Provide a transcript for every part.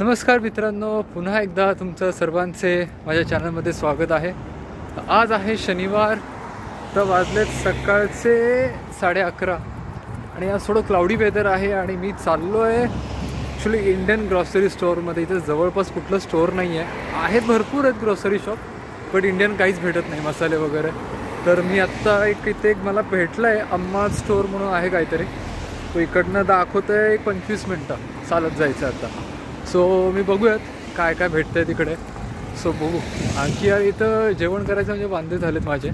नमस्कार मित्रांनो, पुन्हा एकदा तुमचं सर्वांचे माझ्या चॅनलमध्ये स्वागत आहे। आज आहे शनिवार, तर वाजलेत सकाळचे 11:30 आणि आज थोडं क्लाउडी वेदर आहे आणि मी चाललो आहे ॲक्च्युली इंडियन ग्रॉसरी स्टोअरमध्ये। इथे जवळपास कुठलं स्टोअर नाही आहे, आहेत भरपूर आहेत ग्रॉसरी शॉप, बट इंडियन काहीच भेटत नाही, मसाले वगैरे। तर मी आत्ता इथे मला भेटलं आहे अम्मा स्टोअर म्हणून आहे काहीतरी, तो इकडनं दाखवतं आहे 25 मिनटं चालत जायचं आता। सो मी बघूयात काय काय भेटतं आहे तिकडे। सो बघू आणखी यार, इथं जेवण करायचं म्हणजे वांदे झालेत माझे।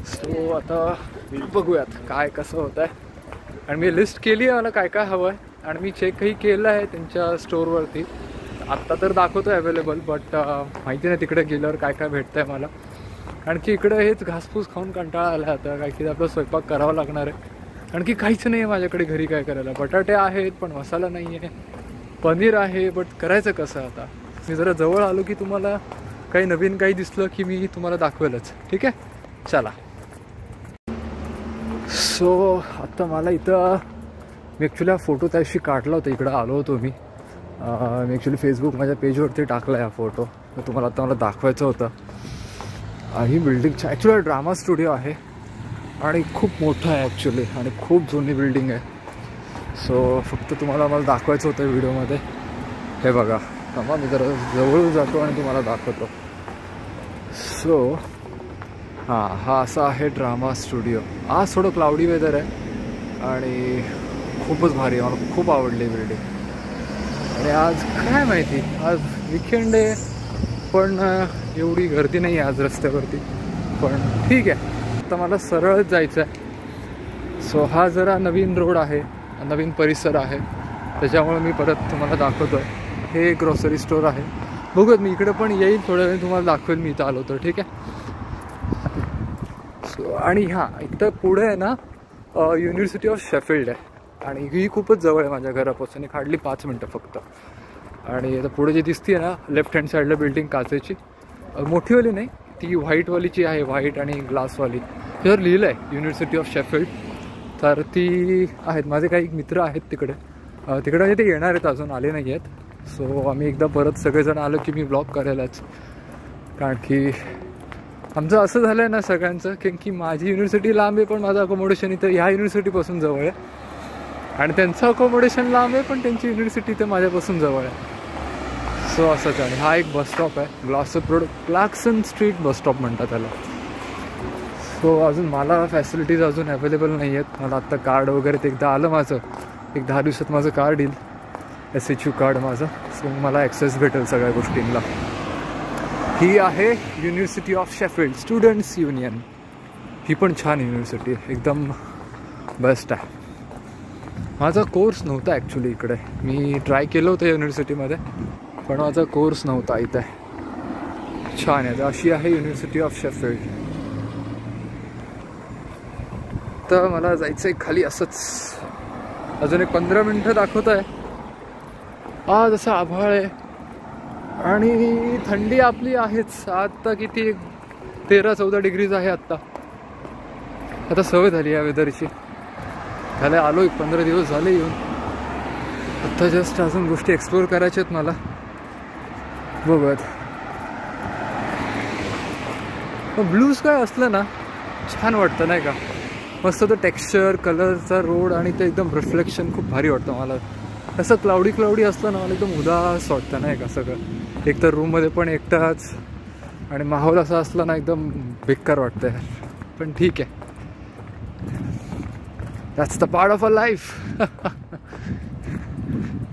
सो आता बघूयात काय कसं होतं आहे। आणि मी लिस्ट केली आहे मला काय काय हवं आहे, आणि मी चेकही केलं आहे त्यांच्या स्टोअरवरती। आत्ता तर दाखवतो आहे अवेलेबल, बट माहिती नाही तिकडे गेल्यावर काय काय भेटतं आहे मला। आणखी इकडं हेच घासपूस खाऊन कंटाळा आला आता, काय की आपलं स्वयंपाक करावा लागणार आहे। आणखी काहीच नाही आहे माझ्याकडे घरी काय करायला। बटाटे आहेत पण मसाला नाही आहे, पनीर आहे, बट करायचं कसं आता। मी जरा जवळ आलो की तुम्हाला काही नवीन काही दिसलं की मी तुम्हाला दाखवेलच, ठीक आहे। चला, सो आता मला इथं मी ॲक्च्युली हा फोटो त्याशी काढला होता, इकडं आलो होतो मी ॲक्च्युली फेसबुक माझ्या पेजवरती टाकला आहे हा फोटो, तर तुम्हाला आता मला दाखवायचं होतं। ही बिल्डिंगच्या ॲक्च्युली ड्रामा स्टुडिओ आहे आणि खूप मोठं आहे ॲक्च्युली, आणि खूप जुनी बिल्डिंग आहे। सो फक्त तुम्हाला मला दाखवायचं होतं व्हिडिओमध्ये। हे बघा, थांबा मी जरा जवळ जातो आणि तुम्हाला दाखवतो। सो हा असा आहे ड्रामा स्टुडिओ। आज थोडं क्लाउडी वेदर आहे आणि खूपच भारी आहे, मला खूप आवडली बिल्डिंग। आणि आज काय माहिती, आज वीकेंड आहे पण एवढी गर्दी नाही आहे आज रस्त्यावरती, पण ठीक आहे। आता मला सरळच जायचं आहे। सो हा जरा नवीन रोड आहे, नवीन परिसर आहे, त्याच्यामुळे मी परत तुम्हाला दाखवतो आहे। हे ग्रॉसरी स्टोअर आहे, बघूयात मी इकडे पण येईल थोड्या वेळ, तुम्हाला दाखवेल मी इथं आलो तर, ठीक आहे। सो आणि हां, इथं पुढे आहे ना युनिव्हर्सिटी ऑफ शेफिल्ड आहे, आणि ही खूपच जवळ आहे माझ्या घरापासून, एक हार्डली 5 मिनटं फक्त। आणि आता पुढे जी दिसते ना लेफ्ट हँड साईडला बिल्डिंग काचेची, मोठीवाली नाही, ती व्हाईटवालीची आहे, व्हाईट आणि ग्लासवाली, त्यावर लिहिलं आहे युनिव्हर्सिटी ऑफ शेफिल्ड। तर ती आहेत, माझे काही मित्र आहेत तिकडे म्हणजे ते येणार आहेत, अजून आले नाही आहेत। सो आम्ही एकदा परत सगळेजण आलो की मी ब्लॉग करायलाच, कारण की आमचं असं झालं आहे ना सगळ्यांचं, की माझी युनिव्हर्सिटी लांब आहे पण माझं अकोमोडेशन इथं ह्या युनिव्हर्सिटीपासून जवळ आहे, आणि त्यांचं अकोमोडेशन लांब आहे पण त्यांची युनिव्हर्सिटी इथं माझ्यापासून जवळ आहे। सो असंच आहे। हा एक बस स्टॉप आहे, क्लार्कसन स्ट्रीट बस स्टॉप म्हणतात त्याला। सो अजून मला फॅसिलिटीज अजून अवेलेबल नाही आहेत। मला आत्ता कार्ड वगैरे ते एकदा आलं माझं, एक 10 दिवसात माझं कार्ड येईल, SHU कार्ड माझं। सो मला ॲक्सेस भेटेल सगळ्या गोष्टींना। ही आहे university of Sheffield students union, ही पण छान युनिव्हर्सिटी आहे, एकदम बेस्ट आहे। माझा कोर्स नव्हता ॲक्च्युली इकडे, मी ट्राय केलं होतं युनिव्हर्सिटीमध्ये, पण माझा कोर्स नव्हता इथे। छान आहे, अशी आहे युनिव्हर्सिटी ऑफ शेफिल्ड। तर मला जायचं आहे खाली असंच, अजून एक 15 मिनटं दाखवत आहे। आज असं आभाळ आहे आणि थंडी आपली आहेच। आत्ता किती 13-14 डिग्रीज आहे आत्ता। आता सवय झाली या वेदरची, झालं आलो, 15 दिवस झाले येऊन। आत्ता जस्ट अजून गोष्टी एक्सप्लोअर करायच्या आहेत मला, बघत। मग ब्लू स्काय असलं ना छान वाटतं नाही का, मस्त तो टेक्स्चर, कलरचा रोड, आणि ते एकदम रिफ्लेक्शन खूप भारी वाटतं मला। असं क्लाउडी असलं ना मला एकदम उदास वाटतं नाही का सगळं, एक तर रूममध्ये पण एकटाच, आणि माहोल असा असला ना एकदम बेकार वाटतं यार, पण ठीक आहे, that's the part of a life.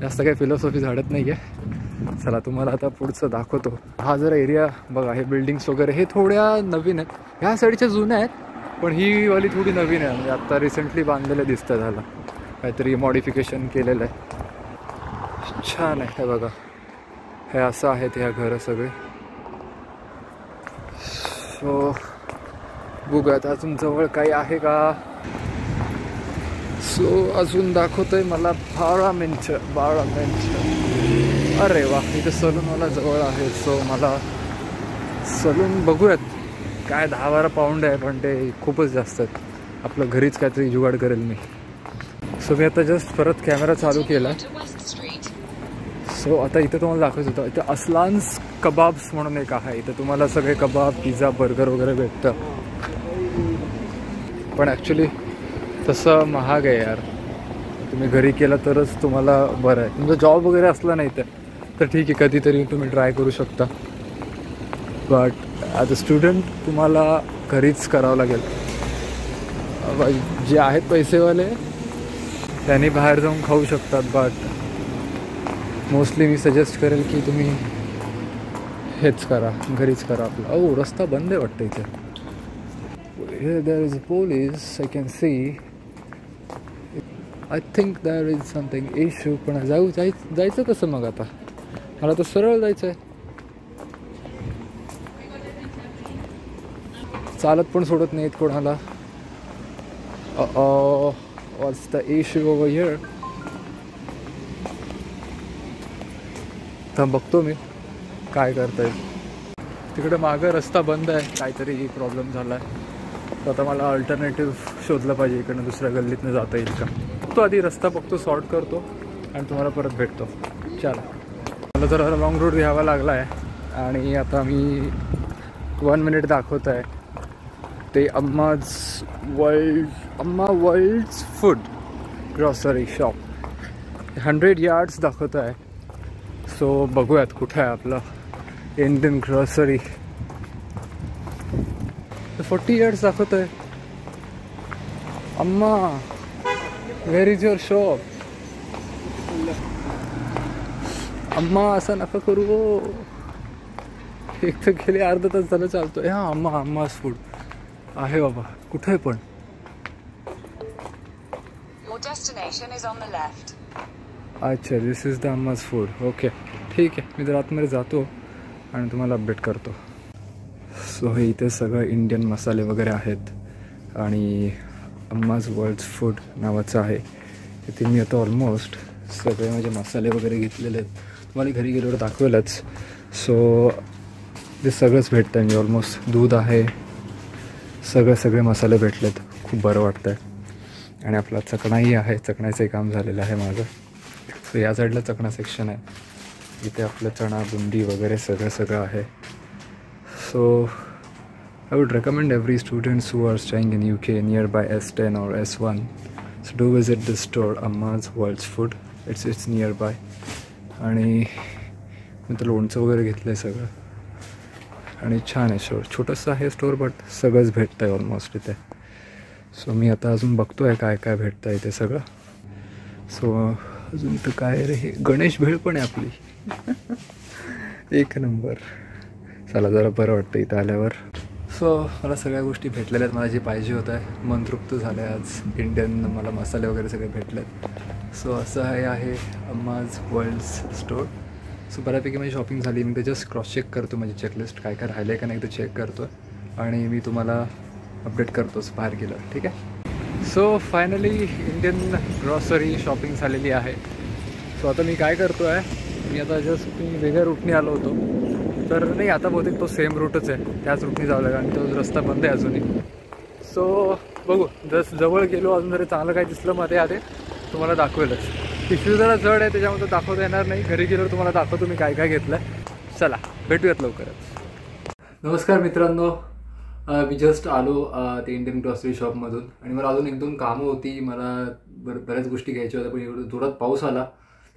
जास्त काही फिलॉसॉफी झाडत नाही आहे। चला तुम्हाला आता पुढचं दाखवतो। हा जरा एरिया बघा, हे बिल्डिंग्स वगैरे हे थोड्या नवीन आहेत, ह्या साईडच्या जुन्या आहेत, पण ही वाली थोडी नवीन आहे, म्हणजे आत्ता रिसेंटली बांधलेलं दिसतं, झालं काहीतरी मॉडिफिकेशन केलेलं आहे। छान आहे, हे बघा, हे असं आहेत ह्या घरं सगळे। सो बघूयात अजून जवळ काही आहे का। सो अजून दाखवतोय मला 12 मिनिटं। अरे वा, इथं सलूनवाला जवळ आहे। सो मला सलून बघूयात, काय 10-12 पाऊंड आहे, पण ते खूपच जास्त आहेत, आपलं घरीच काहीतरी जुगाड करेल मी। सो मी आता जस्ट परत कॅमेरा चालू केला। सो आता इथं तुम्हाला दाखवत होतं, इथं असलान्स कबाब्स म्हणून एक आहे. इथं तुम्हाला सगळे कबाब, पिझ्झा, बर्गर वगैरे भेटतं. पण ॲक्च्युली तसं महाग आहे यार. तुम्ही घरी केलं तरच तुम्हाला बरं आहे. तुमचा जॉब वगैरे असला नाही तर ठीक आहे, कधीतरी तुम्ही ट्राय करू शकता. बट ॲज अ स्टुडंट तुम्हाला घरीच करावं लागेल. जे आहेत पैसेवाले त्यांनी बाहेर जाऊन खाऊ शकतात, बट मोस्टली मी सजेस्ट करेल की तुम्ही हेच करा, घरीच करा आपलं. रस्ता बंद आहे वाटतं इथे. There is a police, I can see. I think there is something issue. पण जायचं कसं मग आता? मला तर सरळ जायचं आहे. चालत पण सोडत नाहीत कोणाला. व्हॉट्स द इश्यू ओव्हर हिअर? तर बघतो मी काय करता येईल. तिकडे मागं रस्ता बंद आहे, काहीतरी प्रॉब्लेम झाला आहे. तर आता मला अल्टरनेटिव्ह शोधलं पाहिजे, इकडनं दुसऱ्या गल्लीतनं जाता येईल का. तो आधी रस्ता बघतो, सॉर्ट करतो आणि तुम्हाला परत भेटतो. चला, मला जरा लॉंग रूट घ्यावा लागला आहे आणि आता मी 1 मिनिट दाखवत आहे. ते Amma world's food grocery shop 100 yards दाखवत आहे. सो बघूयात कुठे आहे आपलं इंडियन ग्रॉसरी. 40 yards दाखवत आहे. अम्मा, वेअर इज युअर शॉप? अम्मा असं नका करू. एक तर गेले अर्धा तास झालं चालतोय. हां, अम्माज फूड आहे बाबा. कुठे आहे पण? अच्छा, this is the Amma's food. Okay, ठीक आहे. मी जर आतमध्ये जातो आणि तुम्हाला अपडेट करतो. सो हे इथे सगळं इंडियन मसाले वगैरे आहेत आणि अम्माज वर्ल्ड्स फूड नावाचं आहे. तिथे मी आता ऑलमोस्ट सगळे माझे मसाले वगैरे घेतलेले आहेत. तुम्हाला घरी गेल्यावर दाखवेलच. सो ते सगळंच भेटतं आहे. मी ऑलमोस्ट दूध आहे, सगळे मसाले भेटलेत. खूप बरं वाटतं आहे. आणि आपला चकणाही आहे. चकण्याचंही काम झालेलं आहे माझं. सो या साईडला चकणा सेक्शन आहे. इथे आपलं चणा, बुंदी वगैरे सगळं आहे. So I would recommend every students who are staying in UK nearby S10 or S1, so do visit this store, Amma's World's Food. It's nearby. आणि मी तर लोणचं वगैरे घेतलं आहे सगळं आणि छान आहे स्टोर. छोटंसं आहे स्टोर, बट सगळंच भेटतं आहे ऑलमोस्ट इथे. सो मी आता अजून बघतो आहे काय भेटतं आहे इथे सगळं. सो अजून तर काय रे, हे गणेश भेळ पण आहे आपली. एक नंबर. चला, जरा बरं वाटतं इथं आल्यावर. सो मला सगळ्या गोष्टी भेटलेल्या आहेत. मला जे पाहिजे होतं आहे, मन तृप्त झालं आहे आज. इंडियन मला मसाले वगैरे सगळे भेटलेत. सो असं आहे अम्माज वर्ल्ड्स स्टोर. सो बऱ्यापैकी माझी शॉपिंग झाली. मी ते जस्ट क्रॉस चेक करतो माझी चेकलिस्ट, काय राहिलं आहे का नाही ते चेक करतो आणि मी तुम्हाला अपडेट करतोच बाहेर गेलं. ठीक आहे. So finally Indian grocery shopping झालेली आहे. सो आता मी काय करतो आहे, मी आता जस्ट मी वेगळ्या रूटने आलो होतो. तर नाही, आता बहुतेक तो सेम रूटच आहे, त्याच रूटने जावं लागेल आणि तो रस्ता बंद आहे अजूनही. सो बघू, जस्ट जवळ गेलो, अजून जरी चांगलं काय दिसलं मध्ये आधे तुम्हाला दाखवेलच. पिशवी जरा जड आहे त्याच्यामध्ये दाखवता येणार नाही. घरी गेल्यावर तुम्हाला दाखवतो मी काय घेतलं आहे. चला, भेटूयात लवकरच. नमस्कार मित्रांनो, मी जस्ट आलो ते इंडियन ग्रॉसरी शॉपमधून आणि मला अजून 1-2 कामं होती. मला बऱ्याच गोष्टी घ्यायच्या होत्या, पण एवढं जोरात पाऊस आला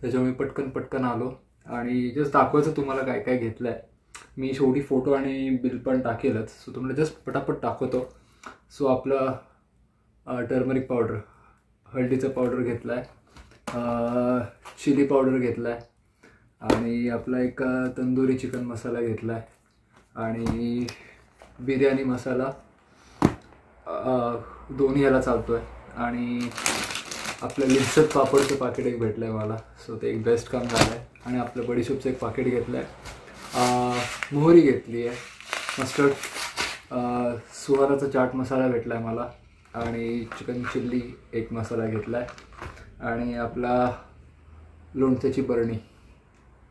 त्याच्यामुळे मी पटकन आलो आणि जस्ट दाखवायचं तुम्हाला काय घेतलं आहे. मी शेवटी फोटो आणि बिल पण टाकेलच. सो तुम्हाला जस्ट पटापट दाखवतो. सो आपलं टर्मरिक पावडर, हळदीचं पावडर घेतला आहे, चिली पावडर घेतला आहे आणि आपला एक तंदुरी चिकन मसाला घेतला आहे आणि बिर्याणी मसाला, दोन्ही याला चालतो आहे. आणि आपलं लिंसत पापडचं पाकिट एक भेटलं आहे मला. सो ते एक बेस्ट काम झालं आहे. आणि आपलं बडीशोपचं एक पाकिट घेतलं आहे. मोहरी घेतली आहे, मस्टर्ड, सुहाराचा चाट मसाला भेटला आहे मला आणि चिकन चिल्ली एक मसाला घेतला आहे आणि आपला लोणच्याची बरणी,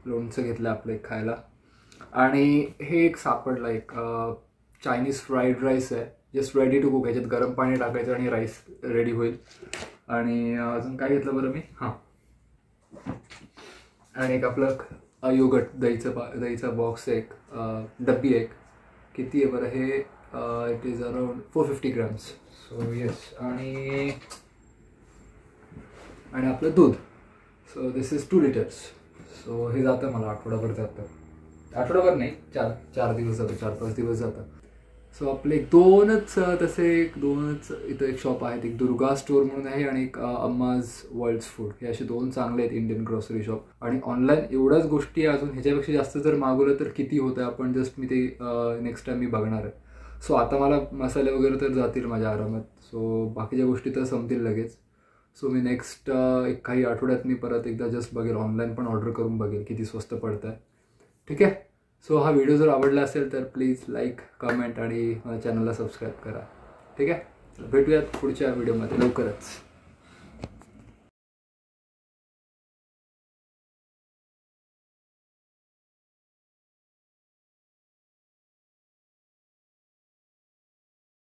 लोणचं घेतलं आपलं एक खायला. आणि हे एक सापडलं, एक चायनीज फ्राईड राईस आहे, जस्ट रेडी टू कुक. ह्याच्यात गरम पाणी टाकायचं आणि राईस रेडी होईल. आणि अजून काय घेतलं बरं मी, हां आणि एक आपलं योगट दहीचा बॉक्स एक डब्बी एक किती आहे बरं हे it is around 450 grams. So yes. आणि आपलं दूध. So this is 2 litres. So हे जातं मला आठवडाभर जातं. आठवडाभर नाही, 4 दिवस जातं, 4-5 दिवस जातं. सो आपले दोनच इथं एक शॉप आहेत. एक दुर्गा स्टोअर म्हणून आहे आणि एक अम्माज वर्ल्ड्स फूड. हे असे 2 चांगले आहेत इंडियन ग्रॉसरी शॉप. आणि ऑनलाईन एवढ्याच गोष्टी आहे, अजून ह्याच्यापेक्षा जास्त जर मागवलं तर किती होतं आपण जस्ट मी ते नेक्स्ट टाइम मी बघणार आहे. सो आता मला मसाले वगैरे तर जातील माझ्या आरामात. सो बाकीच्या गोष्टी तर संपतील लगेच. सो मी नेक्स्ट एक काही आठवड्यात मी परत एकदा जस्ट बघेल, ऑनलाईन पण ऑर्डर करून बघेल किती स्वस्त पडतं आहे. ठीक आहे. सो हा व्हिडिओ जर आवडला असेल तर प्लीज लाईक, कमेंट आणि माझ्या चॅनलला सबस्क्राईब करा. ठीक आहे. भेटूयात पुढच्या व्हिडिओमध्ये लवकरच.